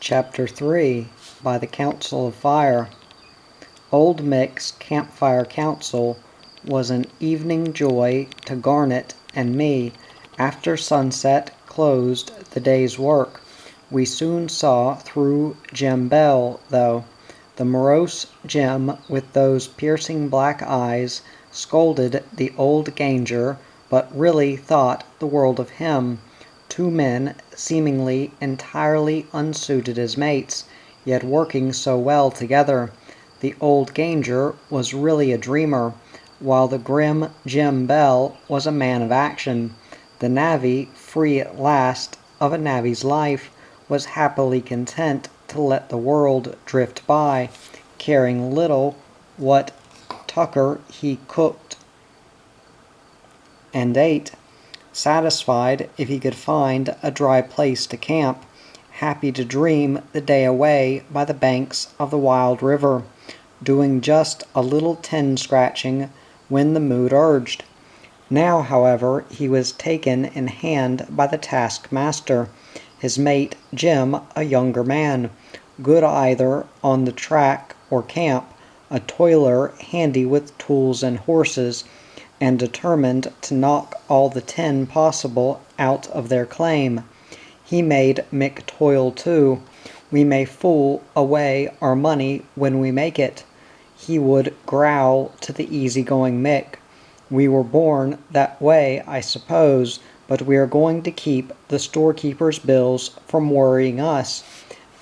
Chapter 3 By the Council of Fire. Old Mick's campfire council was an evening joy to Garnet and me. After sunset closed the day's work. We soon saw through Jim Bell, though. The morose Jim, with those piercing black eyes, scolded the old Ganger, but really thought the world of him. Two men, seemingly entirely unsuited as mates, yet working so well together. The old Ganger was really a dreamer, while the grim Jim Bell was a man of action. The navvy, free at last of a navvy's life, was happily content to let the world drift by, caring little what tucker he cooked and ate, satisfied if he could find a dry place to camp, happy to dream the day away by the banks of the wild river, doing just a little tin-scratching when the mood urged. Now, however, he was taken in hand by the taskmaster, his mate Jim, a younger man, good either on the track or camp, a toiler handy with tools and horses, and determined to knock all the tin possible out of their claim. He made Mick toil too. We may fool away our money when we make it, he would growl to the easy-going Mick. We were born that way, I suppose, but we are going to keep the storekeeper's bills from worrying us.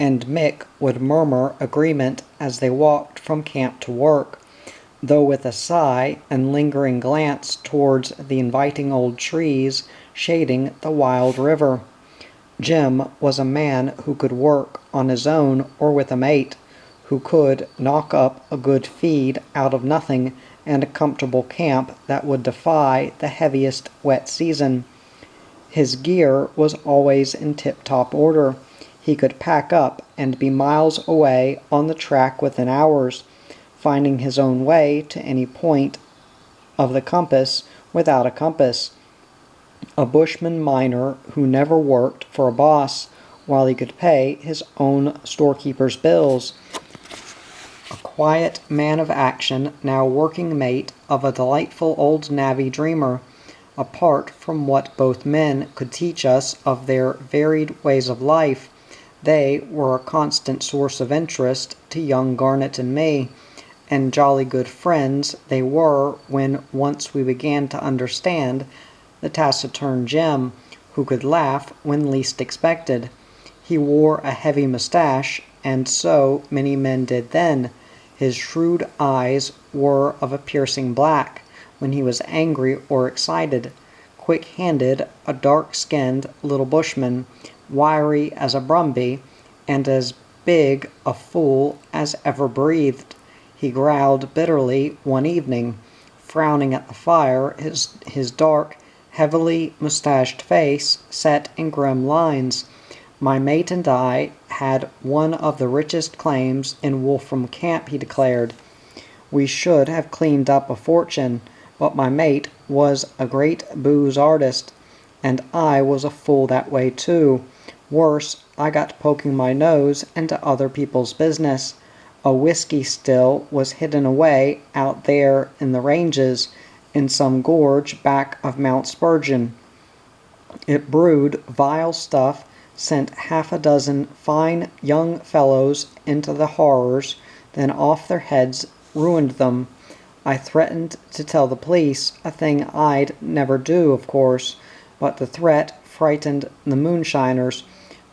And Mick would murmur agreement as they walked from camp to work, though with a sigh and lingering glance towards the inviting old trees shading the wild river. Jim was a man who could work on his own or with a mate, who could knock up a good feed out of nothing and a comfortable camp that would defy the heaviest wet season. His gear was always in tip-top order. He could pack up and be miles away on the track within hours, finding his own way to any point of the compass without a compass. A Bushman miner who never worked for a boss while he could pay his own storekeeper's bills. A quiet man of action, now working mate of a delightful old navvy dreamer. Apart from what both men could teach us of their varied ways of life, they were a constant source of interest to young Garnet and me, and jolly good friends they were when once we began to understand the taciturn Jim, who could laugh when least expected. He wore a heavy moustache, and so many men did then. His shrewd eyes were of a piercing black when he was angry or excited. Quick-handed, a dark-skinned little bushman, wiry as a brumby, and as big a fool as ever breathed. He growled bitterly one evening, frowning at the fire, his dark, heavily moustached face set in grim lines. My mate and I had one of the richest claims in Wolfram Camp, he declared. We should have cleaned up a fortune, but my mate was a great booze artist, and I was a fool that way too. Worse, I got poking my nose into other people's business. A whiskey still was hidden away out there in the ranges, in some gorge back of Mount Spurgeon. It brewed vile stuff, sent half a dozen fine young fellows into the horrors, then off their heads ruined them. I threatened to tell the police, a thing I'd never do, of course, but the threat frightened the Moonshiners,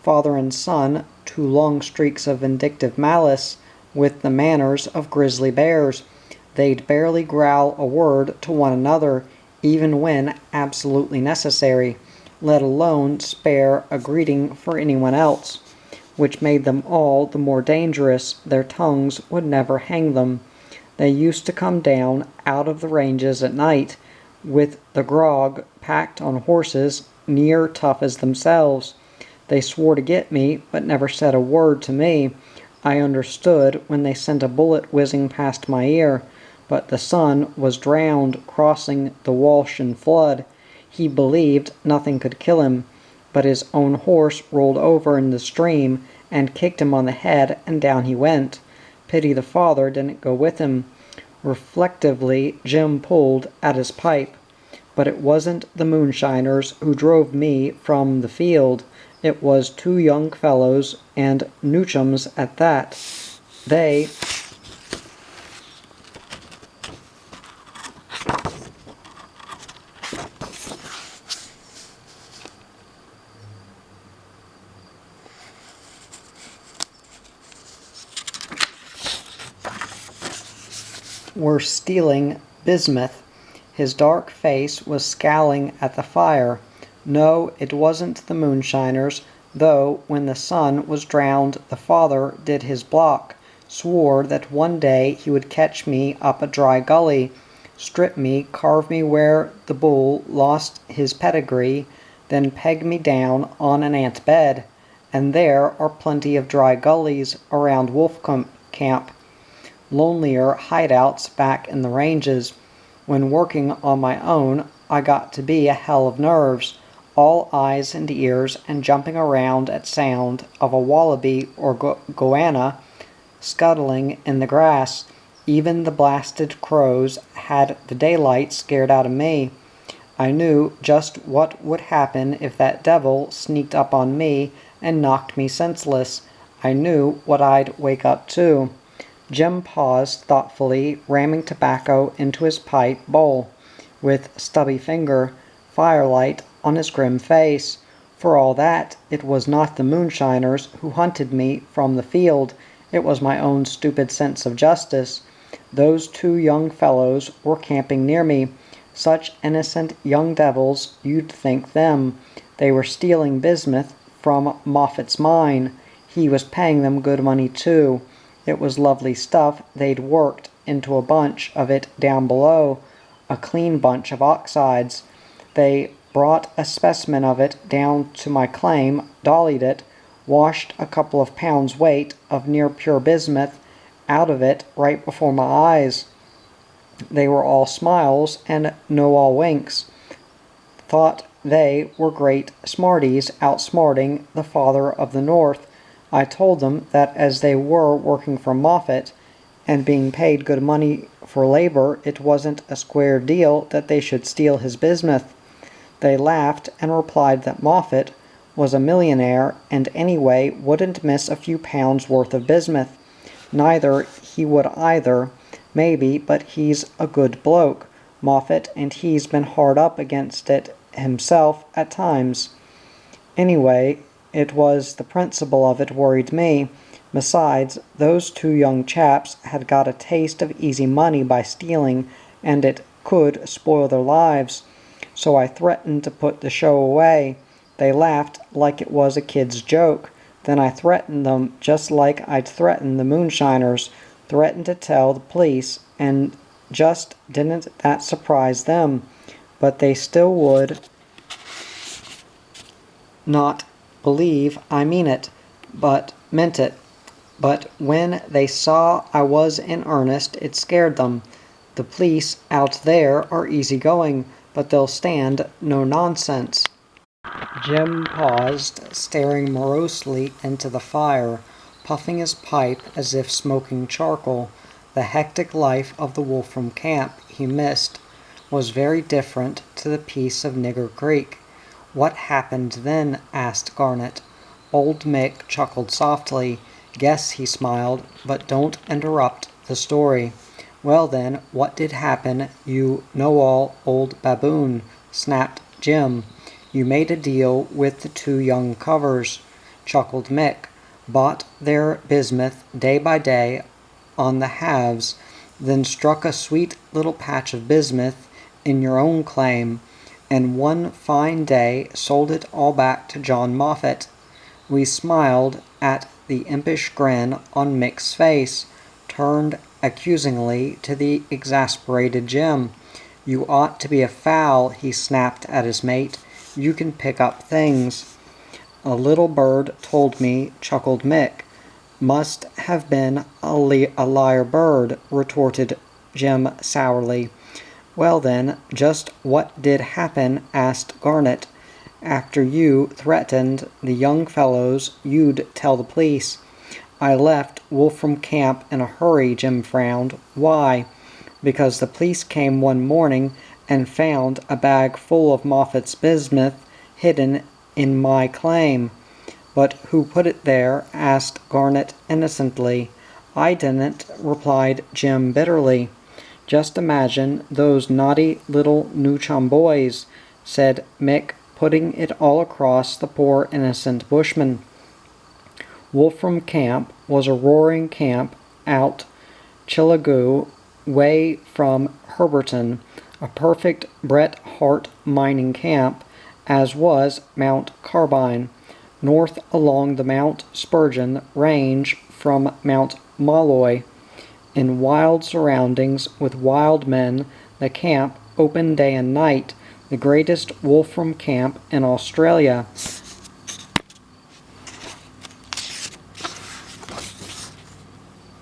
father and son, two long streaks of vindictive malice, with the manners of grizzly bears. They'd barely growl a word to one another, even when absolutely necessary, let alone spare a greeting for anyone else, which made them all the more dangerous. Their tongues would never hang them. They used to come down out of the ranges at night, with the grog packed on horses near tough as themselves. They swore to get me, but never said a word to me. I understood when they sent a bullet whizzing past my ear, but the son was drowned crossing the Walshan flood. He believed nothing could kill him, but his own horse rolled over in the stream, and kicked him on the head, and down he went. Pity the father didn't go with him. Reflectively, Jim pulled at his pipe. But it wasn't the Moonshiners who drove me from the field. It was two young fellows, and Newchums at that. They were stealing bismuth. His dark face was scowling at the fire. No, it wasn't the Moonshiners, though when the son was drowned the father did his block, swore that one day he would catch me up a dry gully, strip me, carve me where the bull lost his pedigree, then peg me down on an ant bed. And there are plenty of dry gullies around Wolfram Camp, lonelier hideouts back in the ranges. When working on my own, I got to be a hell of nerves, all eyes and ears, and jumping around at sound of a wallaby or goanna scuttling in the grass. Even the blasted crows had the daylight scared out of me. I knew just what would happen if that devil sneaked up on me and knocked me senseless. I knew what I'd wake up to. Jim paused thoughtfully, ramming tobacco into his pipe bowl, with stubby finger, firelight on his grim face. For all that, it was not the Moonshiners who hunted me from the field. It was my own stupid sense of justice. Those two young fellows were camping near me. Such innocent young devils, you'd think them. They were stealing bismuth from Moffat's mine. He was paying them good money, too. It was lovely stuff. They'd worked into a bunch of it down below, a clean bunch of oxides. They brought a specimen of it down to my claim, dollied it, washed a couple of pounds' weight of near-pure bismuth out of it right before my eyes. They were all smiles and no all winks. Thought they were great smarties, outsmarting the father of the North. I told them that as they were working for Moffat and being paid good money for labor, it wasn't a square deal that they should steal his bismuth. They laughed and replied that Moffat was a millionaire and anyway wouldn't miss a few pounds worth of bismuth. Neither he would either, maybe, but he's a good bloke, Moffat, and he's been hard up against it himself at times. Anyway, it was the principle of it worried me. Besides, those two young chaps had got a taste of easy money by stealing, and it could spoil their lives. So I threatened to put the show away. They laughed like it was a kid's joke. Then I threatened them just like I'd threatened the Moonshiners, threatened to tell the police, and just didn't that surprise them. But they still would not believe I meant it. But when they saw I was in earnest, it scared them. The police out there are easygoing, but they'll stand no nonsense. Jim paused, staring morosely into the fire, puffing his pipe as if smoking charcoal. The hectic life of the Wolfram Camp, he missed, was very different to the peace of Nigger Creek. "What happened then?" asked Garnet. Old Mick chuckled softly. "Guess," he smiled, "but don't interrupt the story." "Well then, what did happen, you know-all old baboon?" snapped Jim. "You made a deal with the two young covers," chuckled Mick. "Bought their bismuth day by day on the halves, then struck a sweet little patch of bismuth in your own claim, and one fine day sold it all back to John Moffat." We smiled at the impish grin on Mick's face, turned accusingly to the exasperated Jim. "You ought to be a fowl," he snapped at his mate. "You can pick up things." "A little bird told me," chuckled Mick. "Must have been a lyre bird," retorted Jim sourly. "Well then, just what did happen?" asked Garnet. After you threatened the young fellows you'd tell the police. I left Wolfram Camp in a hurry, Jim frowned. Why? Because the police came one morning and found a bag full of Moffat's bismuth hidden in my claim. But who put it there? Asked Garnet innocently. I didn't, replied Jim bitterly. Just imagine those naughty little New Chum boys, said Mick, putting it all across the poor innocent bushman. Wolfram Camp was a roaring camp out Chilligoo way from Herberton, a perfect Bret Hart mining camp, as was Mount Carbine, north along the Mount Spurgeon range from Mount Molloy. In wild surroundings with wild men, the camp, open day and night, the greatest Wolfram camp in Australia.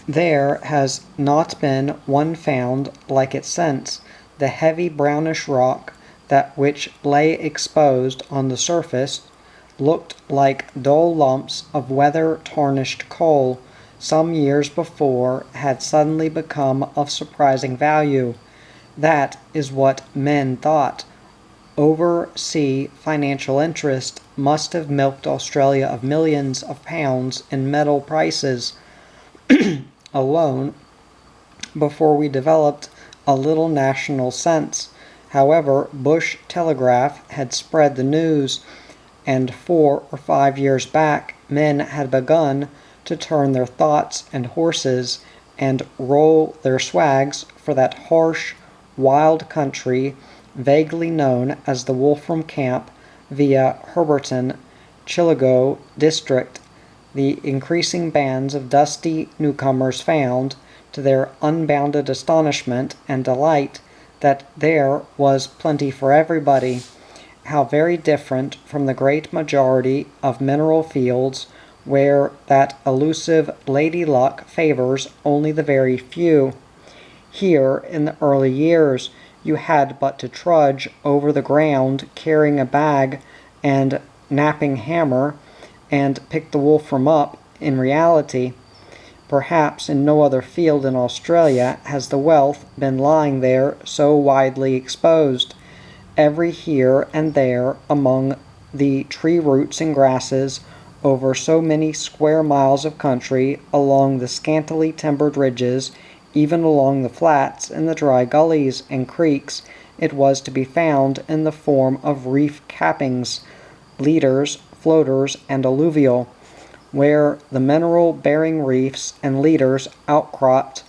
There has not been one found like it since. The heavy brownish rock, that which lay exposed on the surface, looked like dull lumps of weather-tarnished coal. Some years before had suddenly become of surprising value. That is what men thought. Oversea financial interest must have milked Australia of millions of pounds in metal prices alone before we developed a little national sense. However, Bush Telegraph had spread the news, and 4 or 5 years back men had begun to turn their thoughts and horses and roll their swags for that harsh, wild country vaguely known as the Wolfram Camp via Herberton, Chilligoo district. The increasing bands of dusty newcomers found, to their unbounded astonishment and delight, that there was plenty for everybody. How very different from the great majority of mineral fields, where that elusive lady luck favors only the very few. Here, in the early years, you had but to trudge over the ground carrying a bag and knapping hammer, and pick the wolfram up. In reality, perhaps in no other field in Australia has the wealth been lying there so widely exposed. Every here and there among the tree roots and grasses, over so many square miles of country, along the scantily timbered ridges, even along the flats and the dry gullies and creeks, it was to be found in the form of reef cappings, leaders, floaters, and alluvial. Where the mineral-bearing reefs and leaders outcropped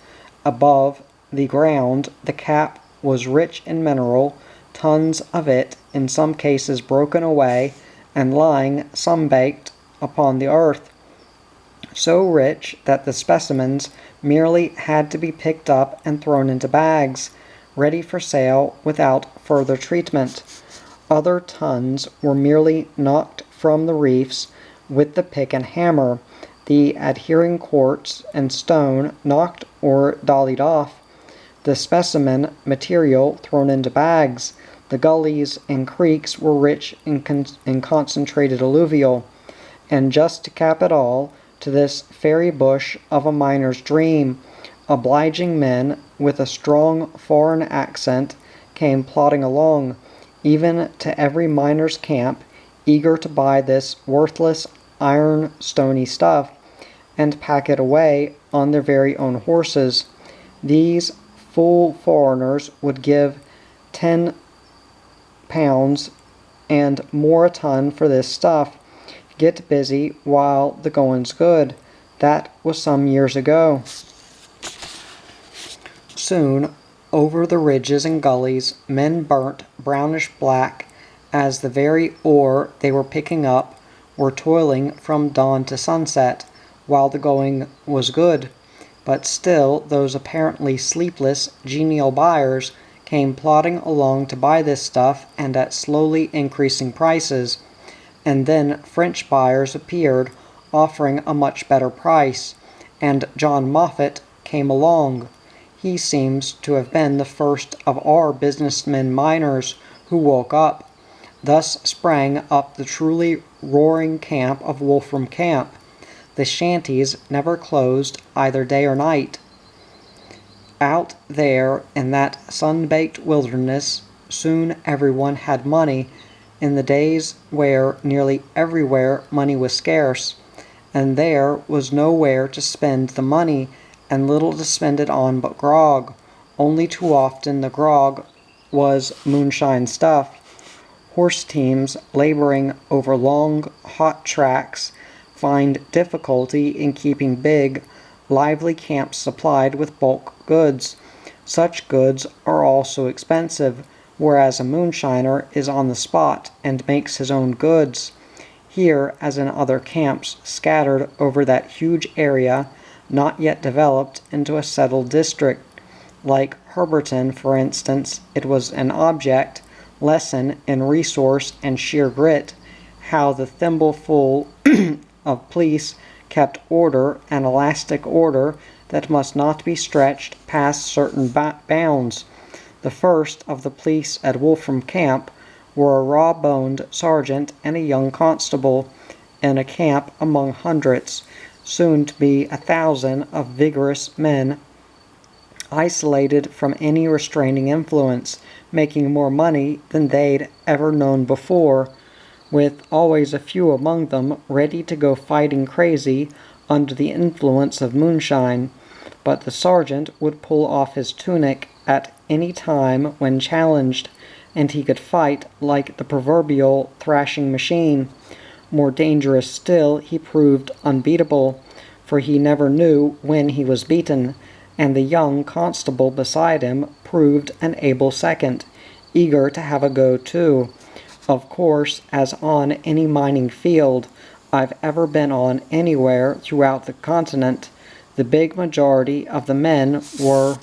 above the ground, the cap was rich in mineral, tons of it, in some cases broken away and lying sun-baked upon the earth, so rich that the specimens merely had to be picked up and thrown into bags, ready for sale without further treatment. Other tons were merely knocked from the reefs with the pick and hammer, the adhering quartz and stone knocked or dollied off, the specimen material thrown into bags. The gullies and creeks were rich in concentrated alluvial. And just to cap it all, to this fairy bush of a miner's dream, obliging men with a strong foreign accent came plodding along, even to every miner's camp, eager to buy this worthless iron stony stuff and pack it away on their very own horses. These fool foreigners would give £10 and more a ton for this stuff. Get busy while the going's good. That was some years ago. Soon, over the ridges and gullies, men burnt brownish black as the very ore they were picking up were toiling from dawn to sunset, while the going was good. But still those apparently sleepless, genial buyers came plodding along to buy this stuff, and at slowly increasing prices. And then French buyers appeared, offering a much better price, and John Moffat came along. He seems to have been the first of our businessmen miners who woke up. Thus sprang up the truly roaring camp of Wolfram Camp. The shanties never closed either day or night. Out there in that sun-baked wilderness, soon everyone had money in the days where nearly everywhere money was scarce, and there was nowhere to spend the money and little to spend it on but grog. Only too often the grog was moonshine stuff. Horse teams laboring over long, hot tracks find difficulty in keeping big, lively camps supplied with bulk goods. Such goods are also expensive, whereas a moonshiner is on the spot and makes his own goods. Here, as in other camps scattered over that huge area, not yet developed into a settled district, like Herberton, for instance, it was an object lesson in resource and sheer grit, how the thimbleful of police kept order, an elastic order that must not be stretched past certain bounds. The first of the police at Wolfram Camp were a raw-boned sergeant and a young constable, in a camp among hundreds, soon to be 1,000 of vigorous men, isolated from any restraining influence, making more money than they'd ever known before, with always a few among them ready to go fighting crazy under the influence of moonshine. But the sergeant would pull off his tunic at any time when challenged, and he could fight like the proverbial thrashing machine. More dangerous still, he proved unbeatable, for he never knew when he was beaten, and the young constable beside him proved an able second, eager to have a go too. Of course, as on any mining field I've ever been on anywhere throughout the continent, the big majority of the men were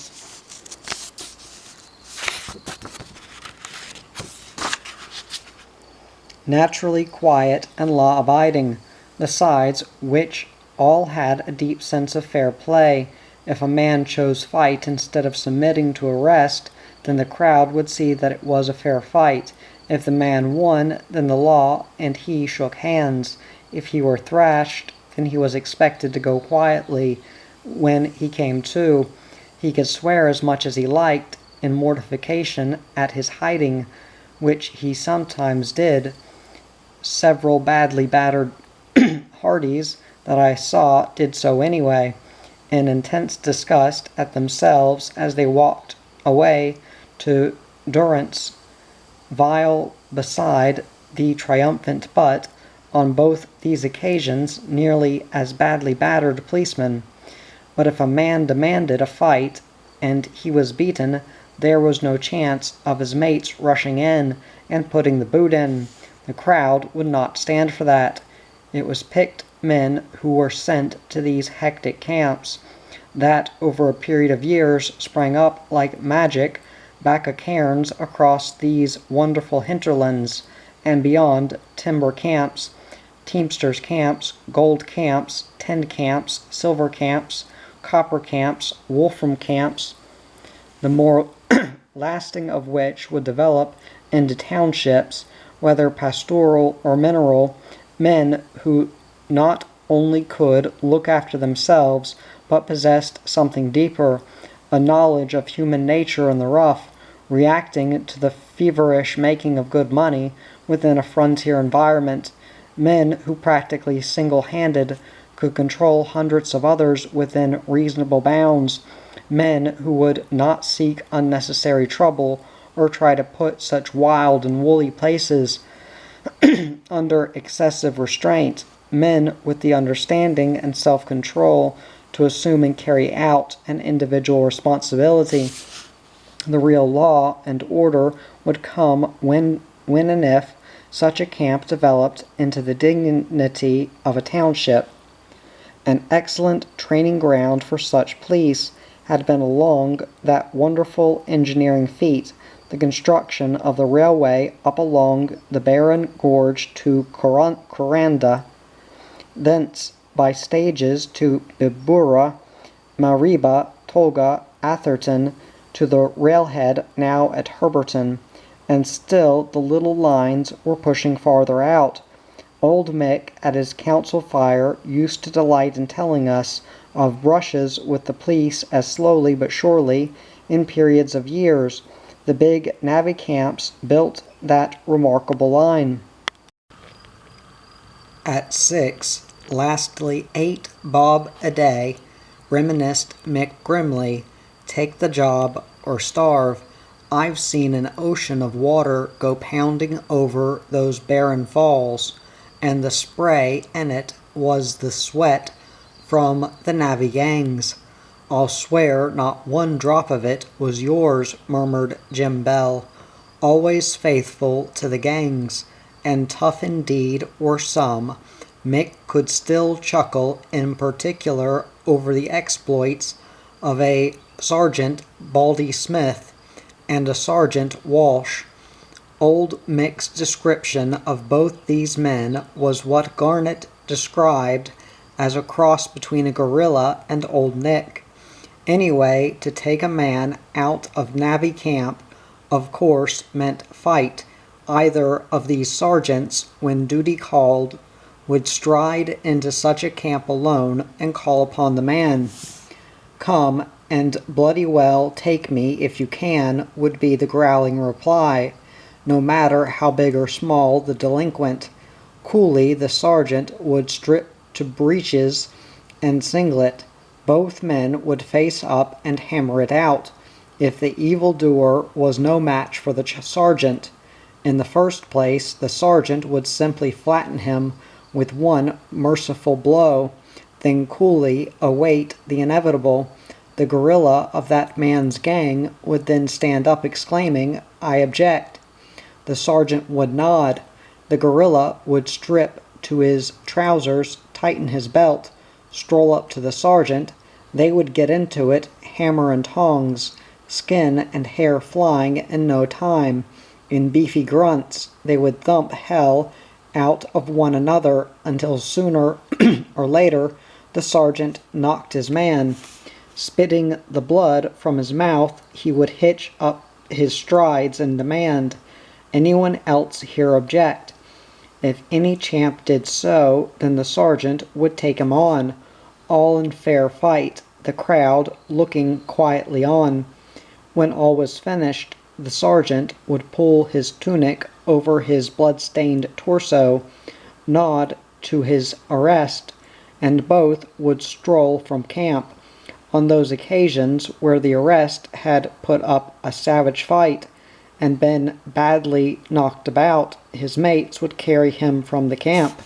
naturally quiet and law-abiding, besides which all had a deep sense of fair play. If a man chose fight instead of submitting to arrest, then the crowd would see that it was a fair fight. If the man won, then the law and he shook hands. If he were thrashed, then he was expected to go quietly. When he came to, he could swear as much as he liked in mortification at his hiding, which he sometimes did. Several badly battered hardies that I saw did so anyway, in intense disgust at themselves as they walked away to durance, vile beside the triumphant but, on both these occasions, nearly as badly battered policemen. But if a man demanded a fight, and he was beaten, there was no chance of his mates rushing in and putting the boot in. The crowd would not stand for that. It was picked men who were sent to these hectic camps, that over a period of years sprang up like magic back of Cairns across these wonderful hinterlands, and beyond timber camps, teamsters camps, gold camps, tin camps, silver camps, copper camps, Wolfram camps, the more lasting of which would develop into townships, whether pastoral or mineral, men who not only could look after themselves, but possessed something deeper, a knowledge of human nature in the rough, reacting to the feverish making of good money within a frontier environment, men who practically single-handed could control hundreds of others within reasonable bounds, men who would not seek unnecessary trouble or try to put such wild and woolly places under excessive restraint, men with the understanding and self-control to assume and carry out an individual responsibility. The real law and order would come when and if such a camp developed into the dignity of a township. An excellent training ground for such police had been along that wonderful engineering feat, the construction of the railway up along the barren gorge to Coranda, thence by stages to Bibura, Mariba, Tolga, Atherton, to the railhead now at Herberton, and still the little lines were pushing farther out. Old Mick, at his council fire, used to delight in telling us of brushes with the police as slowly but surely, in periods of years, the big navvy camps built that remarkable line. At 6, lastly 8 bob a day, reminisced Mick grimly, take the job or starve. I've seen an ocean of water go pounding over those barren falls, and the spray in it was the sweat from the navvy gangs. I'll swear not one drop of it was yours, murmured Jim Bell, always faithful to the gangs, and tough indeed were some. Mick could still chuckle in particular over the exploits of a Sergeant Baldy Smith and a Sergeant Walsh. Old Mick's description of both these men was what Garnett described as a cross between a gorilla and Old Nick. Anyway, to take a man out of navvy camp, of course, meant fight. Either of these sergeants, when duty called, would stride into such a camp alone and call upon the man. Come, and bloody well take me if you can, would be the growling reply, no matter how big or small the delinquent. Coolly the sergeant would strip to breeches and singlet. Both men would face up and hammer it out, if the evildoer was no match for the sergeant. In the first place, the sergeant would simply flatten him with one merciful blow, then coolly await the inevitable. The gorilla of that man's gang would then stand up exclaiming, I object. The sergeant would nod. The gorilla would strip to his trousers, tighten his belt, stroll up to the sergeant. They would get into it, hammer and tongs, skin and hair flying in no time. In beefy grunts, they would thump hell out of one another until sooner or later the sergeant knocked his man. Spitting the blood from his mouth, he would hitch up his strides and demand, anyone else here object? If any champ did so, then the sergeant would take him on, all in fair fight, the crowd looking quietly on. When all was finished, the sergeant would pull his tunic over his blood-stained torso, nod to his arrest, and both would stroll from camp. On those occasions where the arrest had put up a savage fight and been badly knocked about, his mates would carry him from the camp.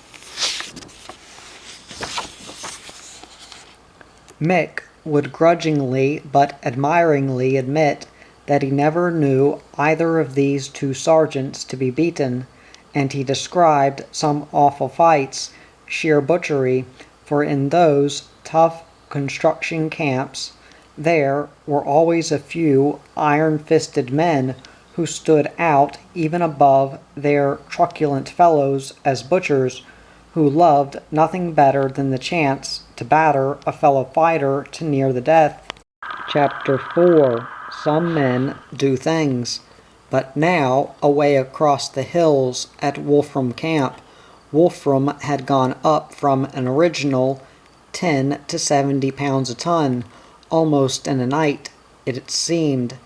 Mick would grudgingly but admiringly admit that he never knew either of these two sergeants to be beaten, and he described some awful fights, sheer butchery, for in those tough construction camps there were always a few iron-fisted men who stood out even above their truculent fellows as butchers, who loved nothing better than the chance to batter a fellow fighter to near the death. Chapter 4. Some men do things. But now, away across the hills at Wolfram Camp, Wolfram had gone up from an original 10 to 70 pounds a ton, almost in a night, it seemed.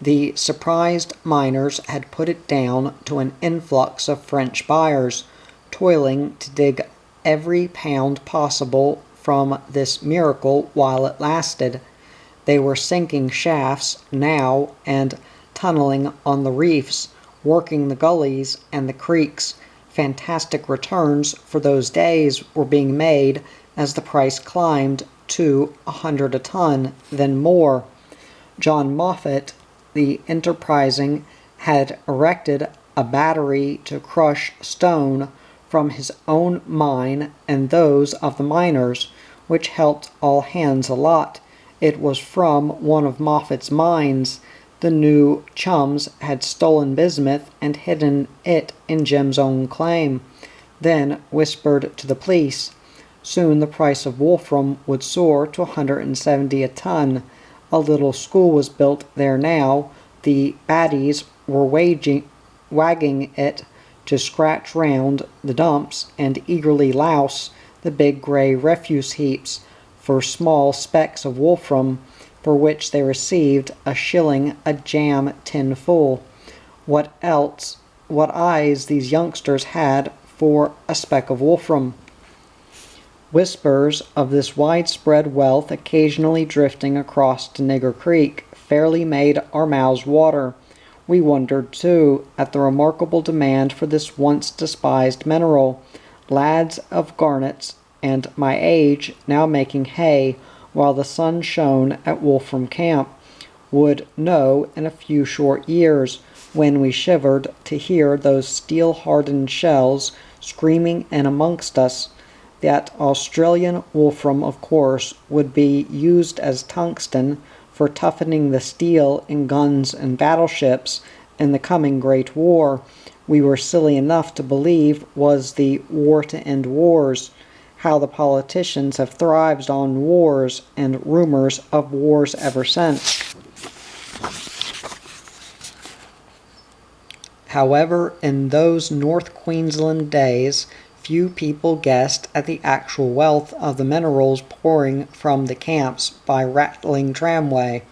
The surprised miners had put it down to an influx of French buyers, toiling to dig every pound possible from this miracle while it lasted. They were sinking shafts now and tunneling on the reefs, working the gullies and the creeks. Fantastic returns for those days were being made as the price climbed to 100 a ton, then more. John Moffat, the enterprising, had erected a battery to crush stone from his own mine and those of the miners, which helped all hands a lot. It was from one of Moffat's mines. The new chums had stolen bismuth and hidden it in Jim's own claim, then whispered to the police. Soon the price of Wolfram would soar to 170 a ton. A little school was built there now. The baddies were wagging it to scratch round the dumps and eagerly louse the big grey refuse heaps for small specks of wolfram, for which they received a shilling a jam tin full. What eyes these youngsters had for a speck of wolfram! Whispers of this widespread wealth occasionally drifting across to Nigger Creek fairly made our mouths water. We wondered, too, at the remarkable demand for this once despised mineral. Lads of garnets and my age, now making hay while the sun shone at Wolfram Camp, would know in a few short years, when we shivered to hear those steel-hardened shells screaming in amongst us, that Australian wolfram, of course, would be used as tungsten for toughening the steel in guns and battleships in the coming Great War. We were silly enough to believe was the war to end wars. How the politicians have thrived on wars and rumors of wars ever since. However, in those North Queensland days, few people guessed at the actual wealth of the minerals pouring from the camps by rattling tramway,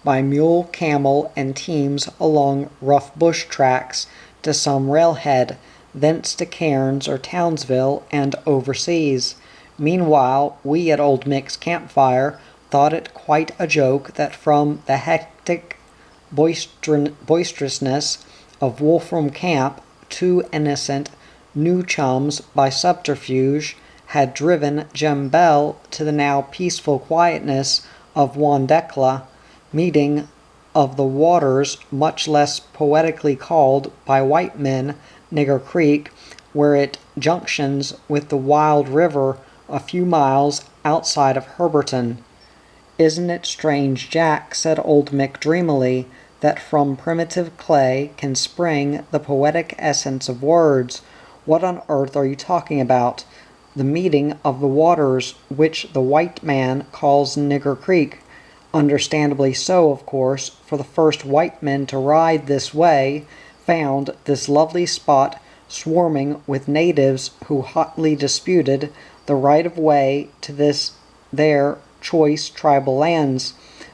by mule, camel, and teams along rough bush tracks to some railhead, thence to Cairns or Townsville and overseas. Meanwhile, we at old Mick's campfire thought it quite a joke that from the hectic boisterousness of Wolfram Camp, two innocent new chums by subterfuge had driven Jem Bell to the now peaceful quietness of Wandekla, meeting of the waters much less poetically called by white men Nigger Creek, where it junctions with the wild river a few miles outside of Herberton. "Isn't it strange, Jack," said old Mick dreamily, "that from primitive clay can spring the poetic essence of words? What on earth are you talking about? The meeting of the waters, which the white man calls Nigger Creek. Understandably so, of course, for the first white men to ride this way found this lovely spot swarming with natives who hotly disputed the right of way to this their choice tribal lands.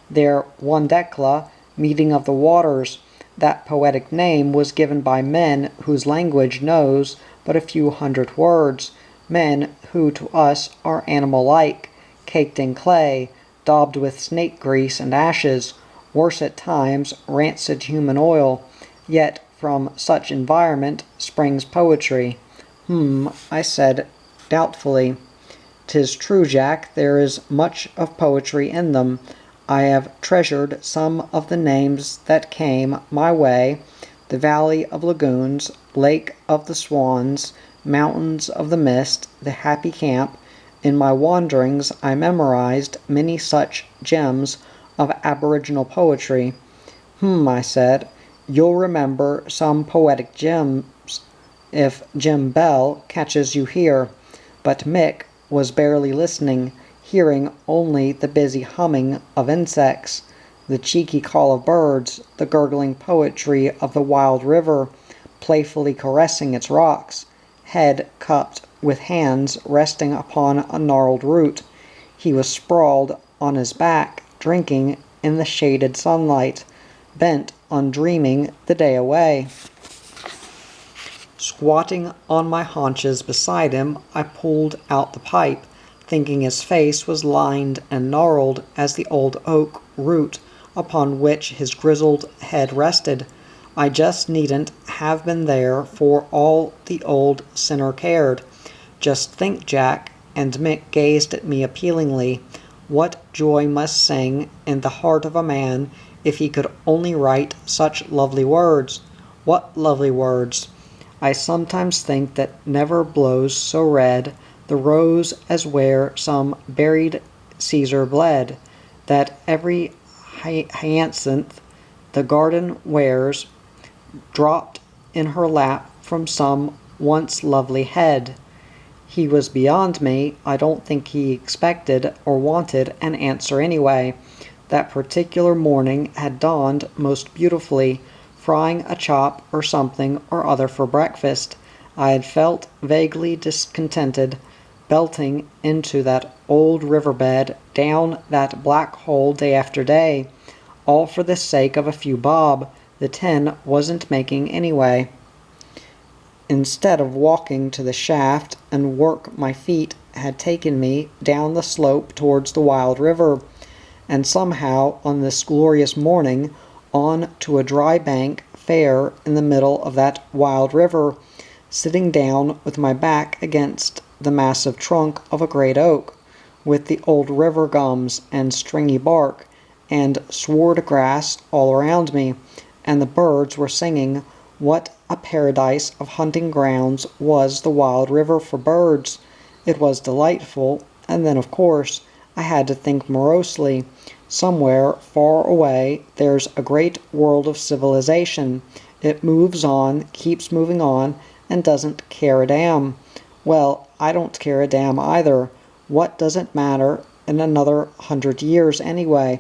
Their Wandekla, meeting of the waters, that poetic name was given by men whose language knows but a few hundred words, men who to us are animal-like, caked in clay, daubed with snake grease and ashes, worse at times, rancid human oil. Yet from such environment springs poetry." I said doubtfully. "'Tis true, Jack, there is much of poetry in them. I have treasured some of the names that came my way, the Valley of Lagoons, Lake of the Swans, Mountains of the Mist, the Happy Camp. In my wanderings I memorized many such gems of aboriginal poetry." I said, "you'll remember some poetic gems if Jem Bell catches you here." But Mick was barely listening, hearing only the busy humming of insects, the cheeky call of birds, the gurgling poetry of the wild river, playfully caressing its rocks, head cupped with hands resting upon a gnarled root. He was sprawled on his back, drinking in the shaded sunlight, bent on dreaming the day away. Squatting on my haunches beside him, I pulled out the pipe, thinking his face was lined and gnarled as the old oak root upon which his grizzled head rested. I just needn't have been there for all the old sinner cared. Just think, Jack, and Mick gazed at me appealingly, what joy must sing in the heart of a man if he could only write such lovely words. What lovely words! I sometimes think that never blows so red the rose as where some buried Caesar bled, that every hyacinth the garden wears dropped in her lap from some once lovely head. He was beyond me. I don't think he expected or wanted an answer anyway. That particular morning had dawned most beautifully, frying a chop or something or other for breakfast. I had felt vaguely discontented, belting into that old riverbed, down that black hole day after day, all for the sake of a few bob the 10 wasn't making anyway. Instead of walking to the shaft and work, my feet had taken me down the slope towards the wild river, and somehow on this glorious morning on to a dry bank fair in the middle of that wild river, sitting down with my back against the massive trunk of a great oak, with the old river gums and stringy bark and sward grass all around me, and the birds were singing. What a paradise of hunting grounds was the wild river for birds! It was delightful, and then, of course, I had to think morosely. Somewhere far away there's a great world of civilization. It moves on, keeps moving on, and doesn't care a damn. Well, I don't care a damn either. What does it matter in another 100 years anyway?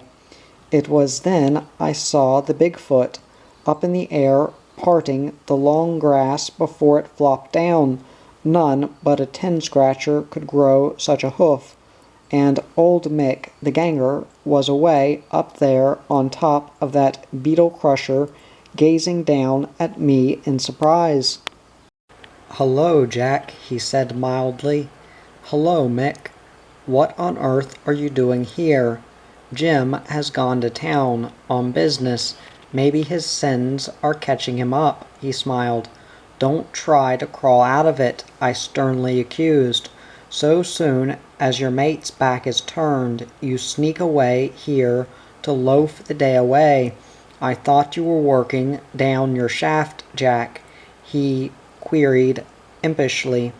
It was then I saw the Bigfoot up in the air, parting the long grass before it flopped down. None but a 10-scratcher could grow such a hoof, and old Mick, the ganger, was away up there on top of that beetle crusher, gazing down at me in surprise. "Hello, Jack," he said mildly. "Hello, Mick. What on earth are you doing here? Jim has gone to town, on business. Maybe his sins are catching him up," he smiled. "Don't try to crawl out of it," I sternly accused. "So soon as your mate's back is turned, you sneak away here to loaf the day away. I thought you were working down your shaft, Jack," he queried impishly.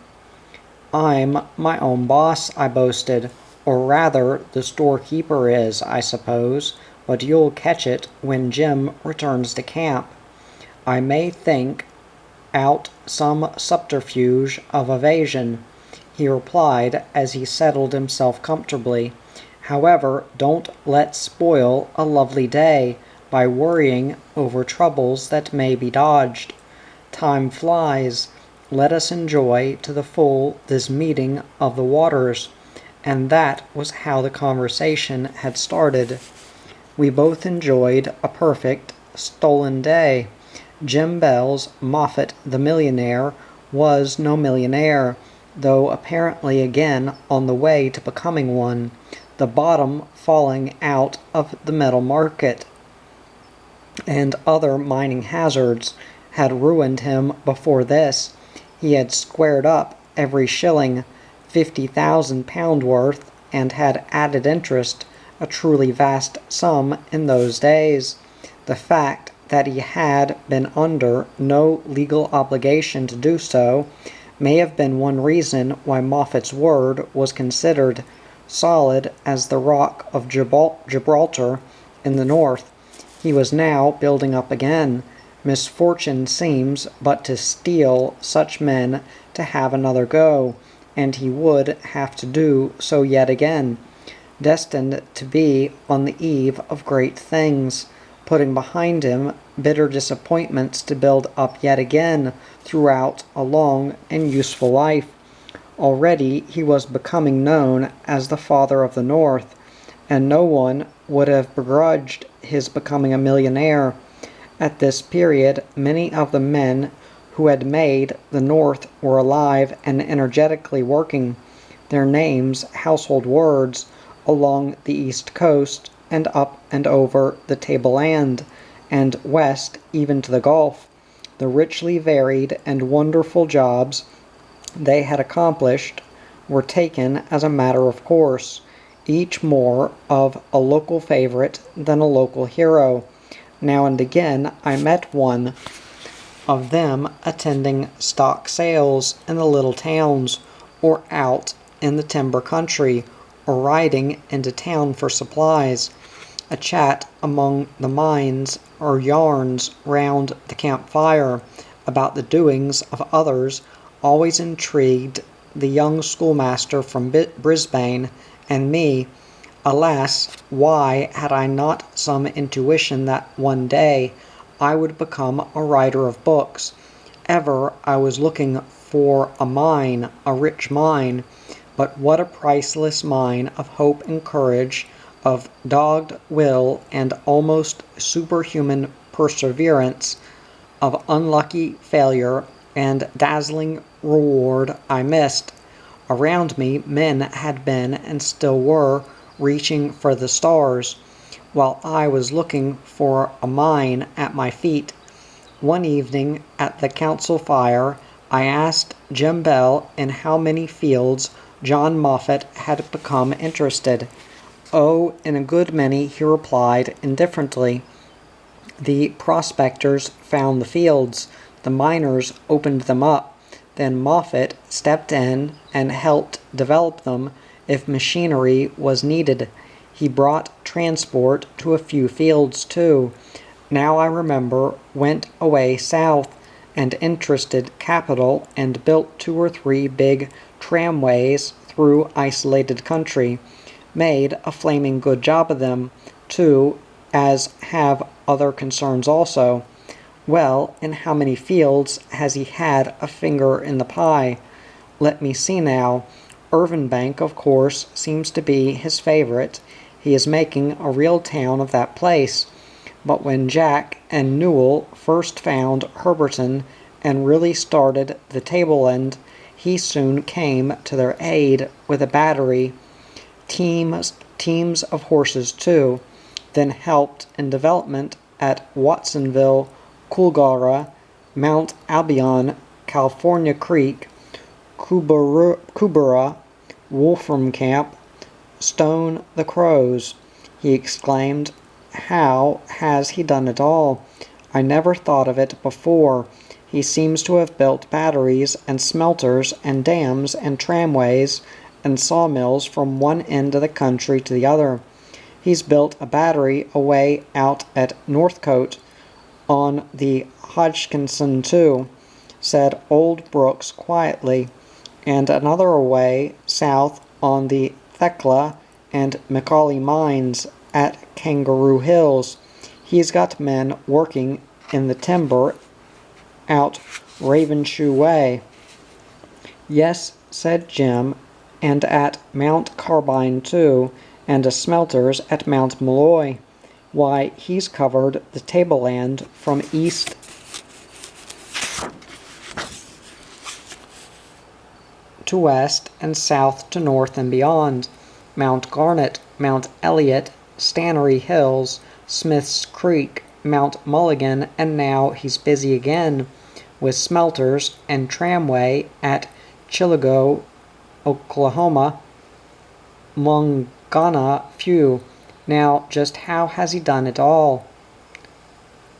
"I'm my own boss," I boasted. "Or rather, the storekeeper is, I suppose, but you'll catch it when Jim returns to camp. I may think out some subterfuge of evasion," he replied as he settled himself comfortably. "However, don't let's spoil a lovely day by worrying over troubles that may be dodged. Time flies. Let us enjoy to the full this meeting of the waters." And that was how the conversation had started. We both enjoyed a perfect, stolen day. Jim Bell's Moffat the millionaire was no millionaire, though apparently again on the way to becoming one, the bottom falling out of the metal market, and other mining hazards had ruined him before this. He had squared up every shilling, £50,000 worth, and had added interest, a truly vast sum in those days. The fact that he had been under no legal obligation to do so may have been one reason why Moffat's word was considered solid as the rock of Gibraltar in the north. He was now building up again. Misfortune seems but to steel such men to have another go, and he would have to do so yet again, destined to be on the eve of great things, putting behind him bitter disappointments to build up yet again throughout a long and useful life. Already he was becoming known as the Father of the North, and no one would have begrudged his becoming a millionaire. At this period, many of the men who had made the North were alive and energetically working, their names household words along the East Coast and up and over the tableland, and west even to the Gulf. The richly varied and wonderful jobs they had accomplished were taken as a matter of course, each more of a local favorite than a local hero. Now and again I met one of them attending stock sales in the little towns, or out in the timber country, or riding into town for supplies. A chat among the mines, or yarns round the campfire about the doings of others, always intrigued the young schoolmaster from Brisbane and me. Alas, why had I not some intuition that one day I would become a writer of books. Ever I was looking for a mine, a rich mine, but what a priceless mine of hope and courage, of dogged will and almost superhuman perseverance, of unlucky failure and dazzling reward I missed. Around me men had been and still were reaching for the stars, while I was looking for a mine at my feet. One evening at the council fire I asked Jim Bell in how many fields John Moffat had become interested. "Oh, in a good many," he replied indifferently. "The prospectors found the fields, the miners opened them up, then Moffat stepped in and helped develop them if machinery was needed. He brought transport to a few fields, too. Now I remember, went away south and interested capital and built 2 or 3 big tramways through isolated country. Made a flaming good job of them, too, as have other concerns also." "Well, in how many fields has he had a finger in the pie?" "Let me see now. Irvinbank, of course, seems to be his favorite. He is making a real town of that place. But when Jack and Newell first found Herberton and really started the tableland, he soon came to their aid with a battery, teams of horses too, then helped in development at Watsonville, Coolgara, Mount Albion, California Creek, Kubura, Wolfram Camp, Stone the Crows." He exclaimed. "How has he done it all? I never thought of it before. He seems to have built batteries and smelters and dams and tramways and sawmills from one end of the country to the other. He's built a battery away out at Northcote on the Hodgkinson too," said old Brooks quietly, "and another away south on the Thekla and Macaulay mines at Kangaroo Hills. He's got men working in the timber out Ravenshoe way." "Yes," said Jim, "and at Mount Carbine too, and a smelters at Mount Malloy. Why, he's covered the tableland from east to west and south to north and beyond. Mount Garnet, Mount Elliott, Stannery Hills, Smith's Creek, Mount Mulligan, and now he's busy again with smelters and tramway at Chillago, Oklahoma. Mongana few. Now just how has he done it all?"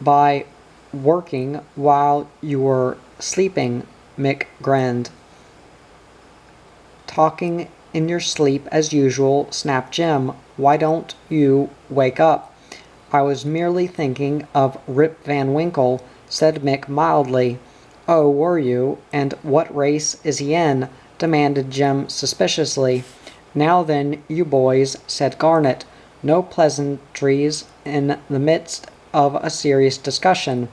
"By working while you were sleeping," Mick grinned. "Talking in your sleep as usual," snapped Jim. "Why don't you wake up?" "I was merely thinking of Rip Van Winkle," said Mick mildly. "Oh, were you? And what race is he in?" demanded Jim suspiciously. "Now then, you boys," said Garnet. "No pleasantries in the midst of a serious discussion.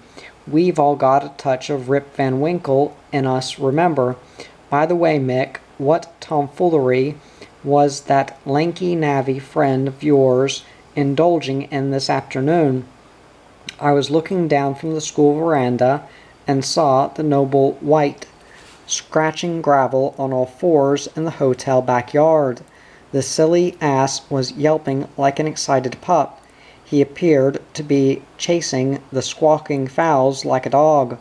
We've all got a touch of Rip Van Winkle in us, remember. By the way, Mick, what tomfoolery was that lanky navvy friend of yours indulging in this afternoon?" "I was looking down from the school veranda and saw the noble White scratching gravel on all fours in the hotel backyard. The silly ass was yelping like an excited pup. He appeared to be chasing the squawking fowls like a dog.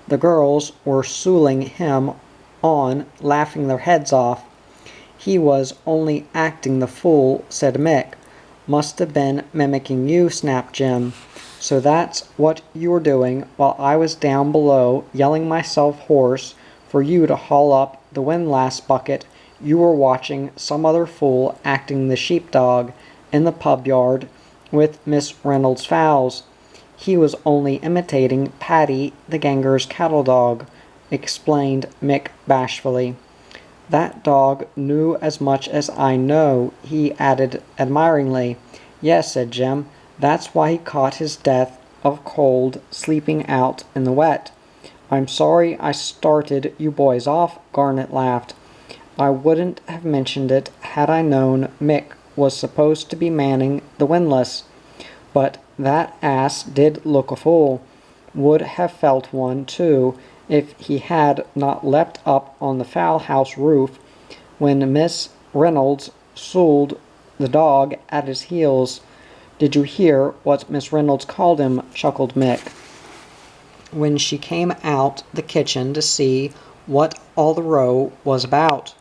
The girls were sooling him on, laughing their heads off." "He was only acting the fool," said Mick. "Must have been mimicking you," snapped Jim. "So that's what you were doing while I was down below yelling myself hoarse for you to haul up the windlass bucket. You were watching some other fool acting the sheepdog in the pub yard with Miss Reynolds' fowls." "He was only imitating Paddy the Ganger's cattle dog," explained Mick bashfully. "That dog knew as much as I know," he added admiringly. "Yes," said Jim, "that's why he caught his death of cold, sleeping out in the wet. I'm sorry I started you boys off, Garnet laughed. I wouldn't have mentioned it had I known Mick was supposed to be manning the windlass. But that ass did look a fool. Would have felt one, too, if he had not leapt up on the fowl-house roof when Miss Reynolds sooled the dog at his heels. Did you hear what Miss Reynolds called him? Chuckled Mick, when she came out the kitchen to see what all the row was about.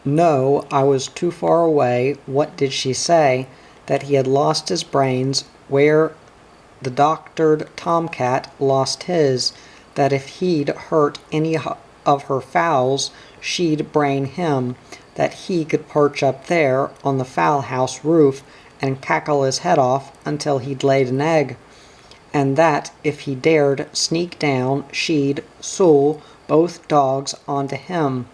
No, I was too far away. What did she say? That he had lost his brains where the doctored tomcat lost his, that if he'd hurt any of her fowls, she'd brain him, that he could perch up there on the fowl-house roof and cackle his head off until he'd laid an egg, and that if he dared sneak down, she'd sool both dogs onto him,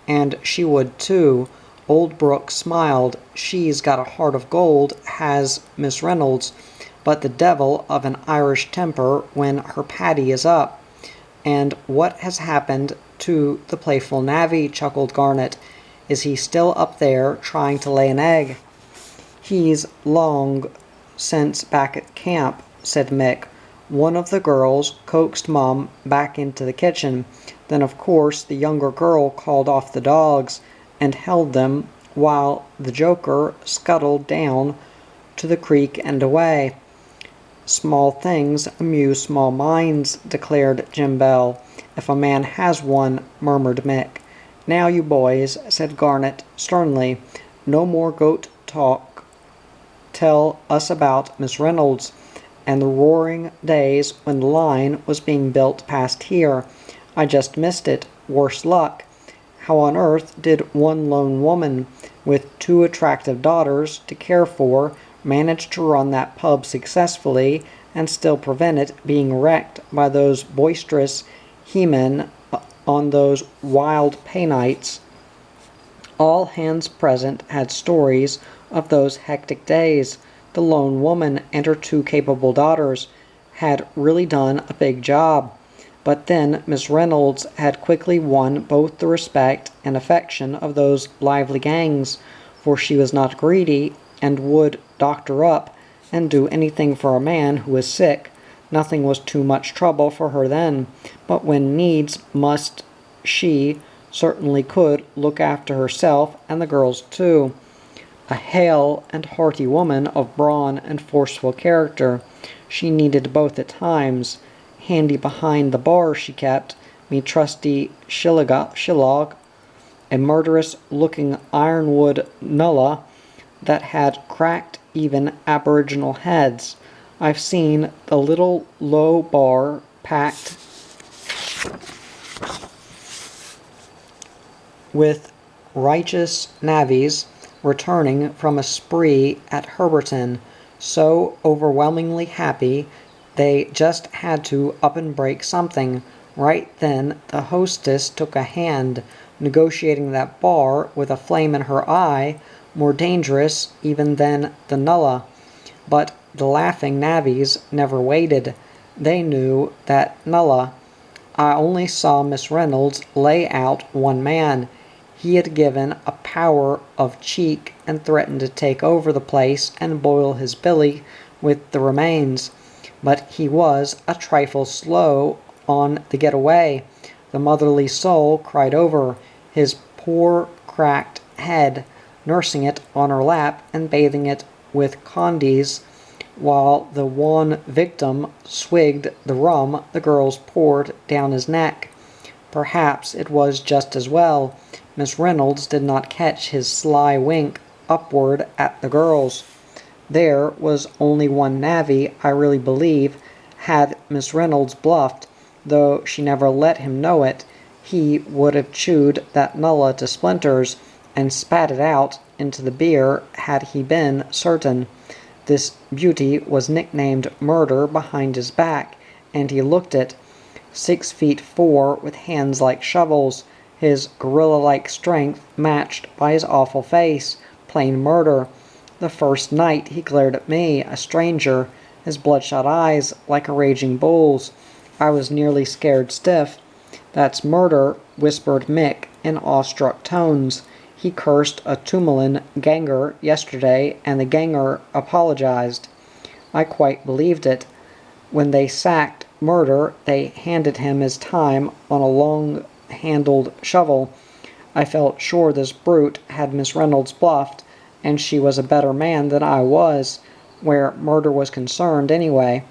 and she would too. Old Brooke smiled. She's got a heart of gold, has Miss Reynolds, but the devil of an Irish temper when her Paddy is up. And what has happened to the playful navvy? Chuckled Garnet. Is he still up there trying to lay an egg? He's long since back at camp, said Mick. One of the girls coaxed Mum back into the kitchen. Then, of course, the younger girl called off the dogs and held them while the joker scuttled down to the creek and away. Small things amuse small minds, declared Jim Bell. If a man has one, murmured Mick. Now, you boys, said Garnet sternly, no more goat talk. Tell us about Miss Reynolds and the roaring days when the line was being built past here. I just missed it. Worse luck. How on earth did one lone woman, with two attractive daughters to care for, manage to run that pub successfully and still prevent it being wrecked by those boisterous he-men on those wild pay nights? All hands present had stories of those hectic days. The lone woman and her two capable daughters had really done a big job. But then Miss Reynolds had quickly won both the respect and affection of those lively gangs, for she was not greedy and would doctor up and do anything for a man who was sick. Nothing was too much trouble for her then, but when needs must, she certainly could look after herself and the girls too. A hale and hearty woman of brawn and forceful character, she needed both at times. Handy behind the bar she kept me trusty shillog, a murderous-looking ironwood nullah that had cracked even aboriginal heads. I've seen the little low bar packed with righteous navvies returning from a spree at Herberton, so overwhelmingly happy they just had to up and break something. Right then the hostess took a hand, negotiating that bar with a flame in her eye, more dangerous even than the nullah. But the laughing navvies never waited. They knew that nullah. I only saw Miss Reynolds lay out one man. He had given a power of cheek and threatened to take over the place and boil his billy with the remains. But he was a trifle slow on the get-away. The motherly soul cried over his poor cracked head, nursing it on her lap and bathing it with condies, while the wan victim swigged the rum the girls poured down his neck. Perhaps it was just as well. Miss Reynolds did not catch his sly wink upward at the girls. There was only one navvy, I really believe. Had Miss Reynolds bluffed, though she never let him know it, he would have chewed that nullah to splinters and spat it out into the beer had he been certain. This beauty was nicknamed Murder behind his back, and he looked it. 6'4", with hands like shovels, his gorilla-like strength matched by his awful face. Plain murder. The first night he glared at me, a stranger, his bloodshot eyes like a raging bull's. I was nearly scared stiff. "That's murder," whispered Mick in awestruck tones. "He cursed a Tumulin ganger yesterday, and the ganger apologized." I quite believed it. When they sacked Murder, they handed him his time on a long-handled shovel. I felt sure this brute had Miss Reynolds bluffed, and she was a better man than I was, where Murder was concerned anyway.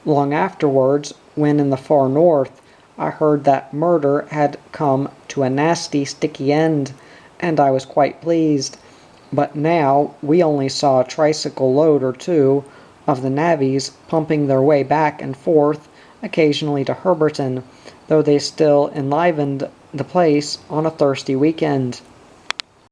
Long afterwards, when in the far north, I heard that Murder had come to a nasty, sticky end, and I was quite pleased. But now we only saw a tricycle load or two of the navvies pumping their way back and forth, occasionally to Herberton, though they still enlivened the place on a thirsty weekend.